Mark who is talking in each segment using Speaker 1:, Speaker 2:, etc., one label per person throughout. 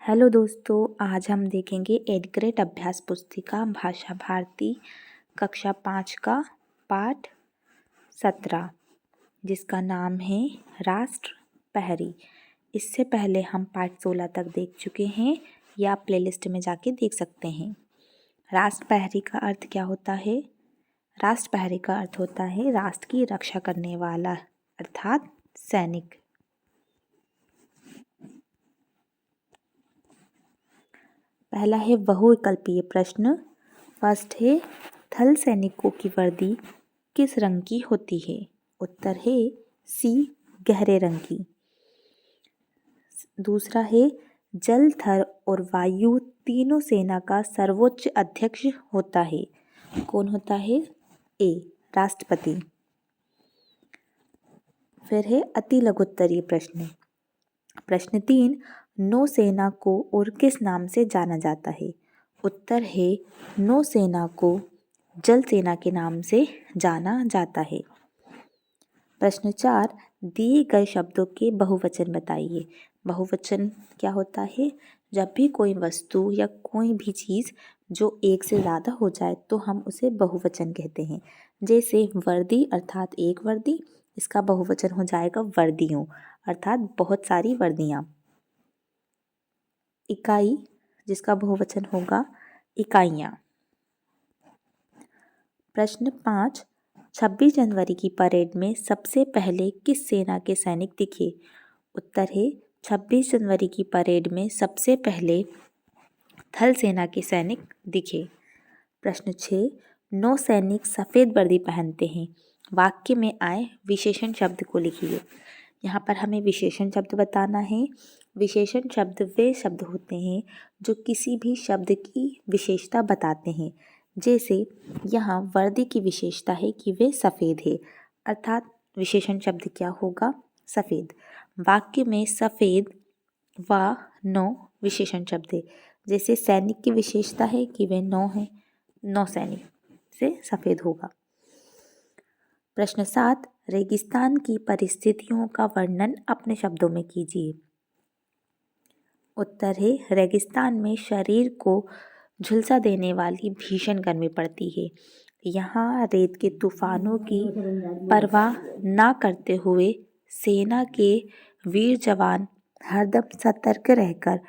Speaker 1: Hello दोस्तों, आज हम देखेंगे 8th ग्रेड अभ्यास पुस्तिका भाषा भारती कक्षा 5 का पाठ 17 जिसका नाम है राष्ट्र पहरी। इससे पहले हम पाठ 16 तक देख चुके हैं, या आप प्लेलिस्ट में जाके देख सकते हैं। राष्ट्र पहरी का अर्थ क्या होता है? राष्ट्र पहरी का अर्थ होता है राष्ट्र की रक्षा करने वाला, अर्थात सैनिक। पहला है बहुविकल्पीय प्रश्न। फर्स्ट है, थल सैनिकों की वर्दी किस रंग की होती है? उत्तर है सी, गहरे रंग की। दूसरा है, जल, थल और वायु तीनों सेना का सर्वोच्च अध्यक्ष होता है। कौन होता है? ए, राष्ट्रपति। फिर है अति लघुत्तरीय प्रश्न। प्रश्न 3, नौसेना को और किस नाम से जाना जाता है? उत्तर है नौसेना को जल सेना के नाम से जाना जाता है। प्रश्न 4, दिए गए शब्दों के बहुवचन बताइए। बहुवचन क्या होता है? जब भी कोई वस्तु या कोई भी चीज़ जो एक से ज़्यादा हो जाए तो हम उसे बहुवचन कहते हैं। जैसे वर्दी अर्थात एक वर्दी, इसका बहुवचन हो जाएगा वर्दियों, अर्थात बहुत सारी वर्दियाँ। इकाई, जिसका बहुवचन होगा इकाइयाँ। प्रश्न 5, 26 जनवरी की परेड में सबसे पहले किस सेना के सैनिक दिखे? उत्तर है 26 जनवरी की परेड में सबसे पहले थल सेना के सैनिक दिखे। प्रश्न 6, नौसैनिक सफ़ेद वर्दी पहनते हैं। वाक्य में आए विशेषण शब्द को लिखिए। यहाँ पर हमें विशेषण शब्द बताना है। विशेषण शब्द वे शब्द होते हैं जो किसी भी शब्द की विशेषता बताते हैं। जैसे यहाँ वर्दी की विशेषता है कि वे सफ़ेद है, अर्थात विशेषण शब्द क्या होगा? सफ़ेद। वाक्य में सफ़ेद व नौ विशेषण शब्द है। जैसे सैनिक की विशेषता है कि वे नौ हैं, नौ सैनिक से सफ़ेद होगा। प्रश्न 7, रेगिस्तान की परिस्थितियों का वर्णन अपने शब्दों में कीजिए। उत्तर है रेगिस्तान में शरीर को झुलसा देने वाली भीषण गर्मी पड़ती है। यहाँ रेत के तूफानों की परवाह ना करते हुए सेना के वीर जवान हरदम सतर्क रहकर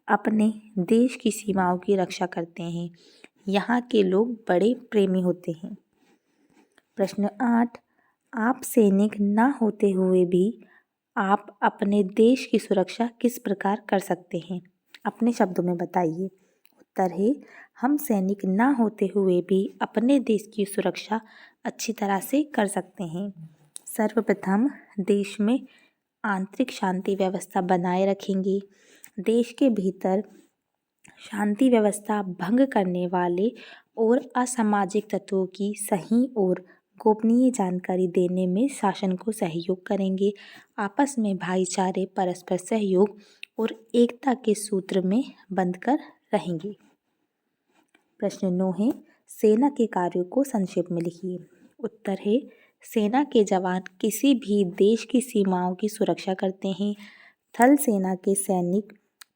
Speaker 1: अपने देश की सीमाओं की रक्षा करते हैं। यहाँ के लोग बड़े प्रेमी होते हैं। प्रश्न 8, आप सैनिक ना होते हुए भी आप अपने देश की सुरक्षा किस प्रकार कर सकते हैं? अपने शब्दों में बताइए। उत्तर है हम सैनिक ना होते हुए भी अपने देश की सुरक्षा अच्छी तरह से कर सकते हैं। सर्वप्रथम देश में आंतरिक शांति व्यवस्था बनाए रखेंगे। देश के भीतर शांति व्यवस्था भंग करने वाले और असामाजिक तत्वों की सही और गोपनीय जानकारी देने में शासन को सहयोग करेंगे। आपस में भाईचारे, परस्पर सहयोग और एकता के सूत्र में बंधकर रहेंगे। प्रश्न 9 है, सेना के कार्यों को संक्षेप में लिखिए। उत्तर है सेना के जवान किसी भी देश की सीमाओं की सुरक्षा करते हैं। थल सेना के सैनिक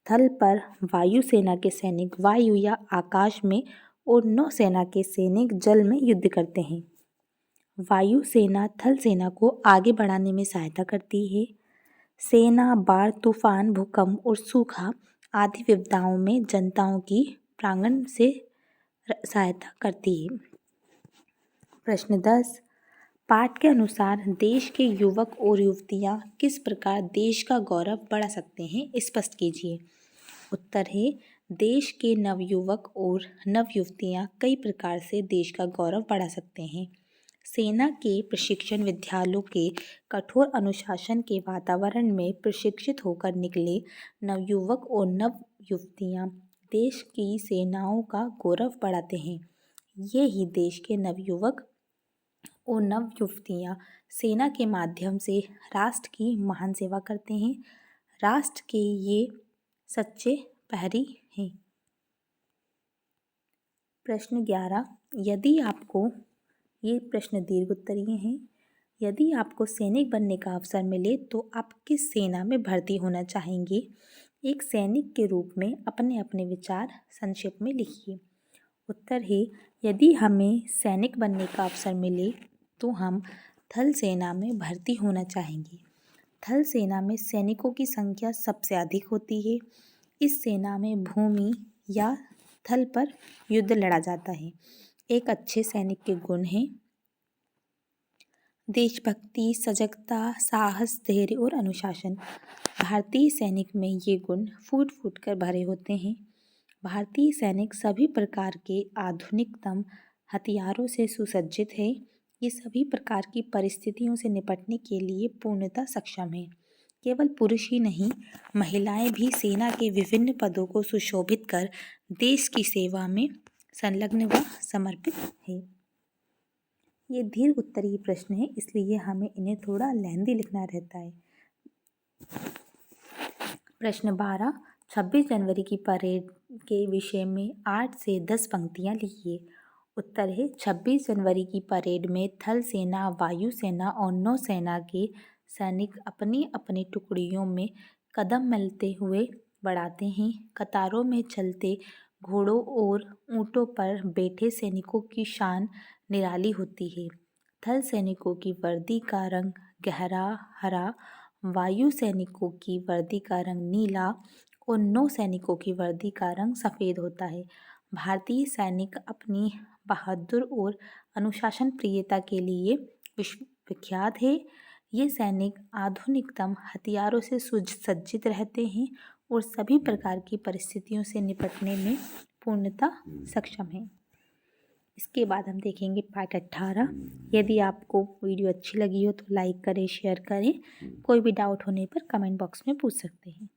Speaker 1: थल पर, वायु सेना के सैनिक वायु या आकाश में और नौसेना के सैनिक जल में युद्ध करते हैं। वायु सेना थल सेना को आगे बढ़ाने में सहायता करती है। सेना बाढ़, तूफान, भूकंप और सूखा आदि विपदाओं में जनताओं की प्रांगण से सहायता करती है। प्रश्न 10, पाठ के अनुसार देश के युवक और युवतियाँ किस प्रकार देश का गौरव बढ़ा सकते हैं, स्पष्ट कीजिए। उत्तर है देश के नवयुवक और नवयुवतियाँ कई प्रकार से देश का गौरव बढ़ा सकते हैं। सेना के प्रशिक्षण विद्यालयों के कठोर अनुशासन के वातावरण में प्रशिक्षित होकर निकले नवयुवक और नवयुवतियाँ देश की सेनाओं का गौरव बढ़ाते हैं। ये ही देश के नवयुवक और नवयुवतियाँ सेना के माध्यम से राष्ट्र की महान सेवा करते हैं। राष्ट्र के ये सच्चे प्रहरी हैं। प्रश्न 11, यदि आपको, ये प्रश्न दीर्घ उत्तरीय हैं, यदि आपको सैनिक बनने का अवसर मिले तो आप किस सेना में भर्ती होना चाहेंगे? एक सैनिक के रूप में अपने अपने विचार संक्षेप में लिखिए। उत्तर है, यदि हमें सैनिक बनने का अवसर मिले तो हम थल सेना में भर्ती होना चाहेंगे। थल सेना में सैनिकों की संख्या सबसे अधिक होती है। इस सेना में भूमि या थल पर युद्ध लड़ा जाता है। एक अच्छे सैनिक के गुण हैं देशभक्ति, सजगता, साहस, धैर्य और अनुशासन। भारतीय सैनिक में ये गुण फूट फूट कर भरे होते हैं। भारतीय सैनिक सभी प्रकार के आधुनिकतम हथियारों से सुसज्जित है। ये सभी प्रकार की परिस्थितियों से निपटने के लिए पूर्णतः सक्षम है। केवल पुरुष ही नहीं, महिलाएं भी सेना के विभिन्न पदों को सुशोभित कर देश की सेवा में संलग्न व समर्पित है। ये दीर्घ उत्तरीय प्रश्न है, इसलिए हमें इन्हें थोड़ा लेंदी लिखना रहता है। प्रश्न 12, 26 जनवरी की परेड के विषय में 8 से 10 पंक्तियाँ लिखिए। उत्तर है, 26 जनवरी की परेड में थल सेना, वायु सेना और नौसेना के सैनिक अपनी अपनी टुकड़ियों में कदम मिलते हुए बढ़ाते हैं। कतारों में चलते घोड़ों और ऊँटों पर बैठे सैनिकों की शान निराली होती है। थल सैनिकों की वर्दी का रंग गहरा हरा, वायु सैनिकों की वर्दी का रंग नीला और नौ सैनिकों की वर्दी का रंग सफ़ेद होता है। भारतीय सैनिक अपनी बहादुर और अनुशासन प्रियता के लिए विश्व विख्यात है। ये सैनिक आधुनिकतम हथियारों से सुसज्जित रहते हैं और सभी प्रकार की परिस्थितियों से निपटने में पूर्णतः सक्षम हैं। इसके बाद हम देखेंगे पार्ट 18। यदि आपको वीडियो अच्छी लगी हो तो लाइक करें, शेयर करें। कोई भी डाउट होने पर कमेंट बॉक्स में पूछ सकते हैं।